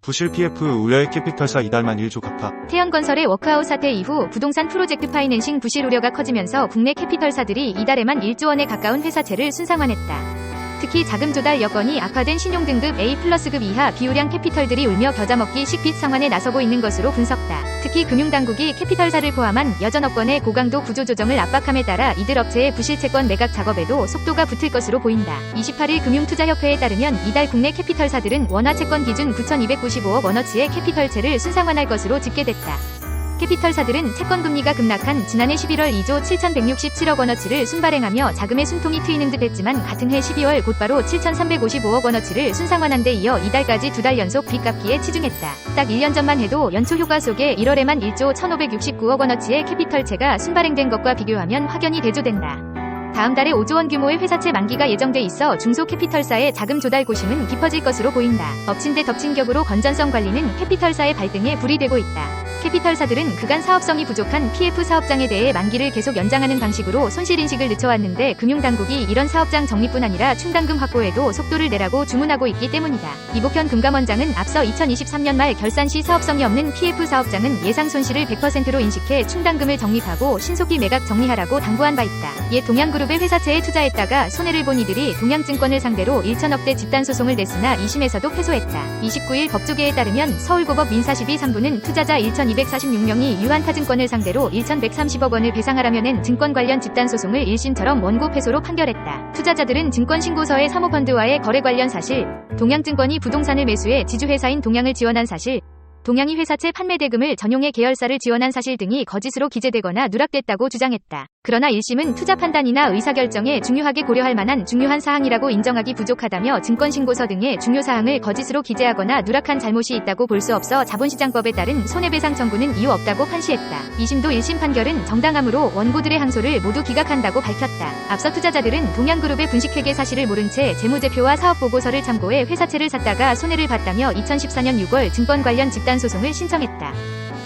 부실 PF 우려의 캐피털사 이달만 1조 갚아. 태연건설의 워크아웃 사태 이후 부동산 프로젝트 파이낸싱 부실 우려가 커지면서 국내 캐피털사들이 이달에만 1조 원에 가까운 회사채를 순상환했다. 특히 자금 조달 여건이 악화된 신용등급 A+급 이하 비우량 캐피털들이 울며 겨자먹기 식빚 상환에 나서고 있는 것으로 분석다. 특히 금융당국이 캐피털사를 포함한 여전업권의 고강도 구조조정을 압박함에 따라 이들 업체의 부실채권 매각 작업에도 속도가 붙을 것으로 보인다. 28일 금융투자협회에 따르면 이달 국내 캐피털사들은 원화채권 기준 9,295억 원어치의 캐피털채를 순상환할 것으로 집계됐다. 캐피털사들은 채권금리가 급락한 지난해 11월 2조 7,167억 원어치를 순발행하며 자금의 숨통이 트이는 듯 했지만 같은 해 12월 곧바로 7,355억 원어치를 순상환한 데 이어 이달까지 2달 연속 빚 갚기에 치중했다. 딱 1년 전만 해도 연초 효과 속에 1월에만 1조 1,569억 원어치의 캐피털채가 순발행된 것과 비교하면 확연히 대조된다. 다음 달에 5조 원 규모의 회사채 만기가 예정돼 있어 중소 캐피털사의 자금 조달 고심은 깊어질 것으로 보인다. 엎친 데 덮친 격으로 건전성 관리는 캐피털사의 발등에 불이 되고 있다. 캐피털사들은 그간 사업성이 부족한 PF 사업장에 대해 만기를 계속 연장하는 방식으로 손실인식을 늦춰왔는데 금융당국이 이런 사업장 정리뿐 아니라 충당금 확보에도 속도를 내라고 주문하고 있기 때문이다. 이복현 금감원장은 앞서 2023년 말 결산 시 사업성이 없는 PF 사업장은 예상 손실을 100%로 인식해 충당금을 적립하고 신속히 매각 정리하라고 당부한 바 있다. 옛 동양그룹의 회사채에 투자했다가 손해를 본 이들이 동양증권을 상대로 1천억대 집단소송을 냈으나 2심에서도 패소했다. 29일 법조계에 따르면 서울고법 민사시비 3부는 투자자 1,246명이 유한타증권을 상대로 1,130억 원을 배상하라며 낸 증권 관련 집단소송을 1심처럼 원고 패소로 판결했다. 투자자들은 증권신고서의 사모펀드와의 거래 관련 사실, 동양증권이 부동산을 매수해 지주회사인 동양을 지원한 사실, 동양이 회사채 판매 대금을 전용의 계열사를 지원한 사실 등이 거짓으로 기재되거나 누락됐다고 주장했다. 그러나 1심은 투자 판단이나 의사결정에 중요하게 고려할 만한 중요한 사항이라고 인정하기 부족하다며 증권신고서 등의 중요 사항을 거짓으로 기재하거나 누락한 잘못이 있다고 볼 수 없어 자본시장법에 따른 손해배상 청구는 이유 없다고 판시했다. 2심도 1심 판결은 정당하므로 원고들의 항소를 모두 기각한다고 밝혔다. 앞서 투자자들은 동양그룹의 분식회계 사실을 모른 채 재무제표와 사업보고서를 참고해 회사채를 샀다가 손해를 봤다며 2014년 6월 증권 관련 집단소송을 신청했다.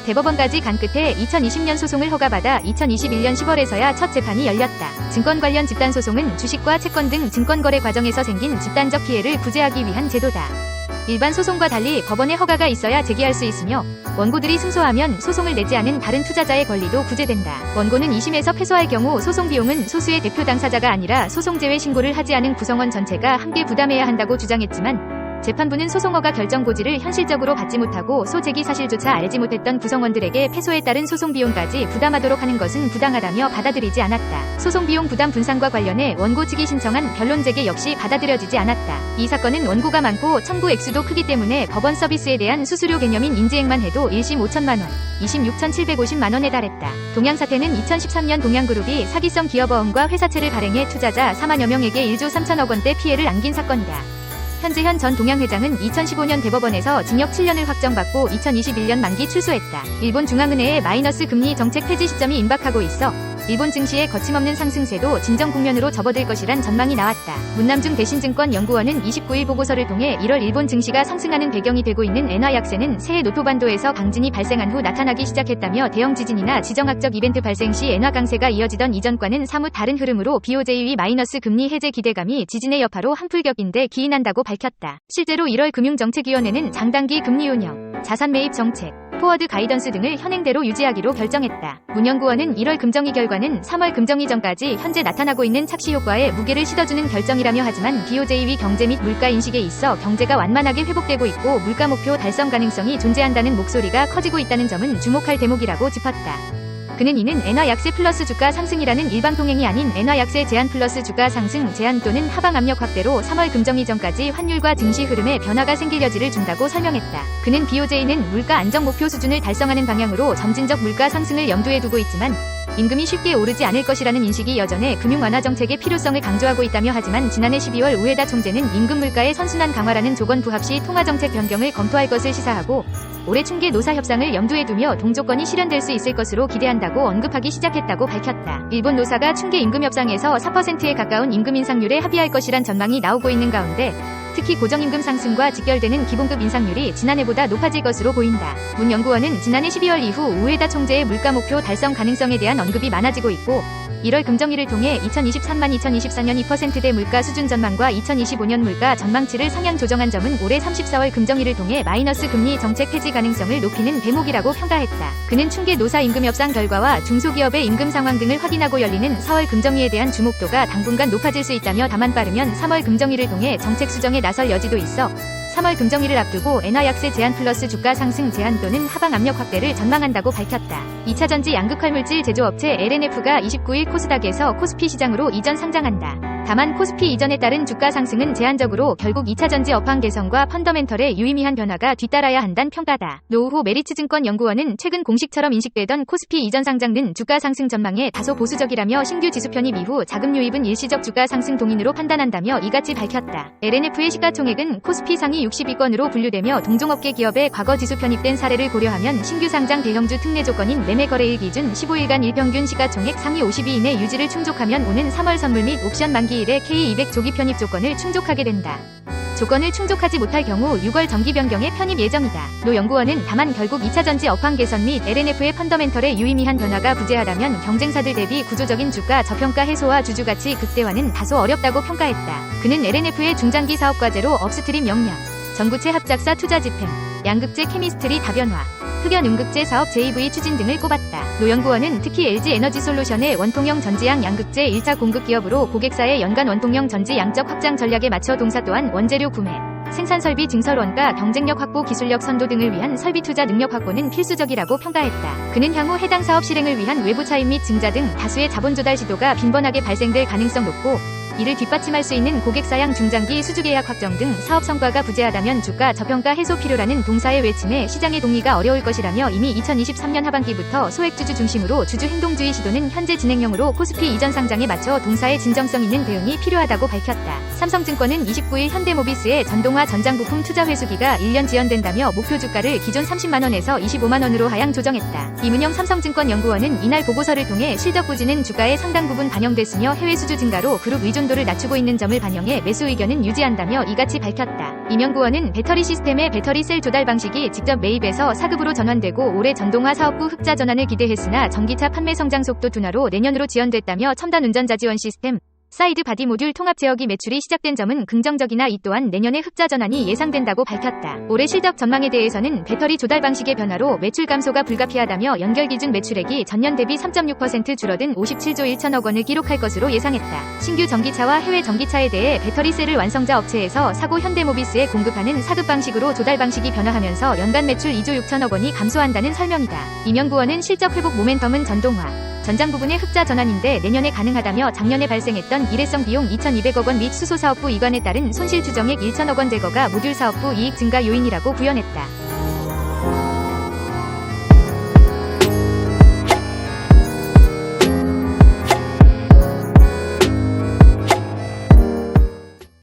대법원까지 간 끝에 2020년 소송을 허가받아 2021년 10월에서야 첫 재판이 열렸다. 증권 관련 집단소송은 주식과 채권 등 증권거래 과정에서 생긴 집단적 피해를 구제하기 위한 제도다. 일반 소송과 달리 법원의 허가가 있어야 제기할 수 있으며 원고들이 승소하면 소송을 내지 않은 다른 투자자의 권리도 구제된다. 원고는 2심에서 패소할 경우 소송 비용은 소수의 대표 당사자가 아니라 소송 제외 신고를 하지 않은 구성원 전체가 함께 부담해야 한다고 주장했지만 재판부는 소송허가 결정 고지를 현실적으로 받지 못하고 소제기 사실조차 알지 못했던 구성원들에게 패소에 따른 소송 비용까지 부담하도록 하는 것은 부당하다며 받아들이지 않았다. 소송 비용 부담 분산과 관련해 원고 측이 신청한 변론 제기 역시 받아들여지지 않았다. 이 사건은 원고가 많고 청구 액수도 크기 때문에 법원 서비스에 대한 수수료 개념인 인지액만 해도 1심 5천만 원, 2심 6,750만 원에 달했다. 동양 사태는 2013년 동양그룹이 사기성 기업어음과 회사채를 발행해 투자자 4만여 명에게 1조 3천억 원대 피해를 안긴 사건이다. 현재현 전 동양회장은 2015년 대법원에서 징역 7년을 확정받고 2021년 만기 출소했다. 일본 중앙은행의 마이너스 금리 정책 폐지 시점이 임박하고 있어 일본 증시의 거침없는 상승세도 진정 국면으로 접어들 것이란 전망이 나왔다. 문남중 대신증권연구원은 29일 보고서를 통해 1월 일본 증시가 상승하는 배경이 되고 있는 엔화 약세는 새해 노토반도에서 강진이 발생한 후 나타나기 시작했다며 대형 지진이나 지정학적 이벤트 발생 시 엔화 강세가 이어지던 이전과는 사뭇 다른 흐름으로 BOJ의 마이너스 금리 해제 기대감이 지진의 여파로 한풀격인데 기인한다고 밝혔다. 실제로 1월 금융정책위원회는 장단기 금리 운영, 자산 매입 정책, 포워드 가이던스 등을 현행대로 유지하기로 결정했다. 문 연구원은 1월 금정위 결과는 3월 금정위 전까지 현재 나타나고 있는 착시 효과에 무게를 실어주는 결정이라며 하지만 BOJ의 경제 및 물가 인식에 있어 경제가 완만하게 회복되고 있고 물가 목표 달성 가능성이 존재한다는 목소리가 커지고 있다는 점은 주목할 대목이라고 짚었다. 그는 이는 엔화 약세 플러스 주가 상승이라는 일방 통행이 아닌 엔화 약세 제한 플러스 주가 상승 제한 또는 하방 압력 확대로 3월 금정위 전까지 환율과 증시 흐름에 변화가 생길 여지를 준다고 설명했다. 그는 BOJ는 물가 안정 목표 수준을 달성하는 방향으로 점진적 물가 상승을 염두에 두고 있지만 임금이 쉽게 오르지 않을 것이라는 인식이 여전해 금융 완화 정책의 필요성을 강조하고 있다며 하지만 지난해 12월 우에다 총재는 임금 물가의 선순환 강화라는 조건 부합 시 통화정책 변경을 검토할 것을 시사하고 올해 충계 노사 협상을 염두에 두며 동조건이 실현될 수 있을 것으로 기대한다고 언급하기 시작했다고 밝혔다. 일본 노사가 충계 임금 협상에서 4%에 가까운 임금 인상률에 합의할 것이란 전망이 나오고 있는 가운데 특히 고정임금 상승과 직결되는 기본급 인상률이 지난해보다 높아질 것으로 보인다. 문 연구원은 지난해 12월 이후 우에다 총재의 물가 목표 달성 가능성에 대한 언급이 많아지고 있고 1월 금정위를 통해 2023만 2024년 2%대 물가 수준 전망과 2025년 물가 전망치를 상향 조정한 점은 올해 34월 금정위를 통해 마이너스 금리 정책 폐지 가능성을 높이는 대목이라고 평가했다. 그는 충계 노사 임금 협상 결과와 중소기업의 임금 상황 등을 확인하고 열리는 4월 금정위에 대한 주목도가 당분간 높아질 수 있다며 다만 빠르면 3월 금정위를 통해 정책 수정에 나설 여지도 있어 3월 금정위를 앞두고 엔화 약세 제한 플러스 주가 상승 제한 또는 하방 압력 확대를 전망한다고 밝혔다. 2차전지 양극활물질 제조업체 LNF가 29일 코스닥에서 코스피 시장으로 이전 상장한다. 다만 코스피 이전에 따른 주가 상승은 제한적으로 결국 2차전지 업황 개선과 펀더멘털의 유의미한 변화가 뒤따라야 한다는 평가다. 노우호 메리츠증권 연구원은 최근 공식처럼 인식되던 코스피 이전 상장은 주가 상승 전망에 다소 보수적이라며 신규 지수 편입 이후 자금 유입은 일시적 주가 상승 동인으로 판단한다며 이같이 밝혔다. LNF의 시가총액은 코스피 상위 62건으로 분류되며 동종업계 기업의 과거 지수 편입된 사례를 고려하면 신규 상장 대형주 특례 조건인 매매 거래일 기준 15일간 일평균 시가총액 상위 50위 이내 유지를 충족하면 오는 3월 선물 및 옵션 만기일에 K200 조기 편입 조건을 충족하게 된다. 조건을 충족하지 못할 경우 6월 정기 변경에 편입 예정이다. 노 연구원은 다만 결국 2차전지 업황 개선 및 LNF의 펀더멘털의 유의미한 변화가 부재하다면 경쟁사들 대비 구조적인 주가 저평가 해소와 주주가치 극대화는 다소 어렵다고 평가했다. 그는 LNF의 중장기 사업 과제로 업스트림 역량, 전구체 합작사 투자 집행, 양극재 케미스트리 다변화, 흑연 음극재 사업 JV 추진 등을 꼽았다. 노 연구원은 특히 LG 에너지솔루션의 원통형 전지양 양극재 1차 공급 기업으로 고객사의 연간 원통형 전지 양적 확장 전략에 맞춰 동사 또한 원재료 구매, 생산 설비 증설 원가 경쟁력 확보 기술력 선도 등을 위한 설비 투자 능력 확보는 필수적이라고 평가했다. 그는 향후 해당 사업 실행을 위한 외부 차입 및 증자 등 다수의 자본 조달 시도가 빈번하게 발생될 가능성 높고 이를 뒷받침할 수 있는 고객사양 중장기 수주계약 확정 등 사업 성과가 부재하다면 주가 저평가 해소 필요라는 동사의 외침에 시장의 동의가 어려울 것이라며 이미 2023년 하반기부터 소액주주 중심으로 주주 행동주의 시도는 현재 진행형으로 코스피 이전 상장에 맞춰 동사의 진정성 있는 대응이 필요하다고 밝혔다. 삼성증권은 29일 현대모비스의 전동화 전장부품 투자 회수기가 1년 지연된다며 목표 주가를 기존 30만원에서 25만원으로 하향 조정했다. 이문영 삼성증권 연구원은 이날 보고서를 통해 실적 부진은 주가의 상당 부분 반영됐으며 해외 수주 증가로 그룹 의존도를 낮추고 있는 점을 반영해 매수 의견은 유지한다며 이같이 밝혔다. 임 연구원은 배터리 시스템의 배터리 셀 조달 방식이 직접 매입에서 사급으로 전환되고 올해 전동화 사업부 흑자 전환을 기대했으나 전기차 판매 성장 속도 둔화로 내년으로 지연됐다며 첨단 운전자 지원 시스템, 사이드 바디 모듈 통합 제어기 매출이 시작된 점은 긍정적이나 이 또한 내년에 흑자 전환이 예상된다고 밝혔다. 올해 실적 전망에 대해서는 배터리 조달 방식의 변화로 매출 감소가 불가피하다며 연결 기준 매출액이 전년 대비 3.6% 줄어든 57조 1천억 원을 기록할 것으로 예상했다. 신규 전기차와 해외 전기차에 대해 배터리 셀을 완성자 업체에서 사고 현대모비스에 공급하는 사급 방식으로 조달 방식이 변화하면서 연간 매출 2조 6천억 원이 감소한다는 설명이다. 임 연구원은 실적 회복 모멘텀은 전동화, 전장 부분의 흑자 전환인데 내년에 가능하다며 작년에 발생했던 일회성 비용 2,200억 원 및 수소 사업부 이관에 따른 손실 추정액 1천억 원 제거가 모듈 사업부 이익 증가 요인이라고 부연했다.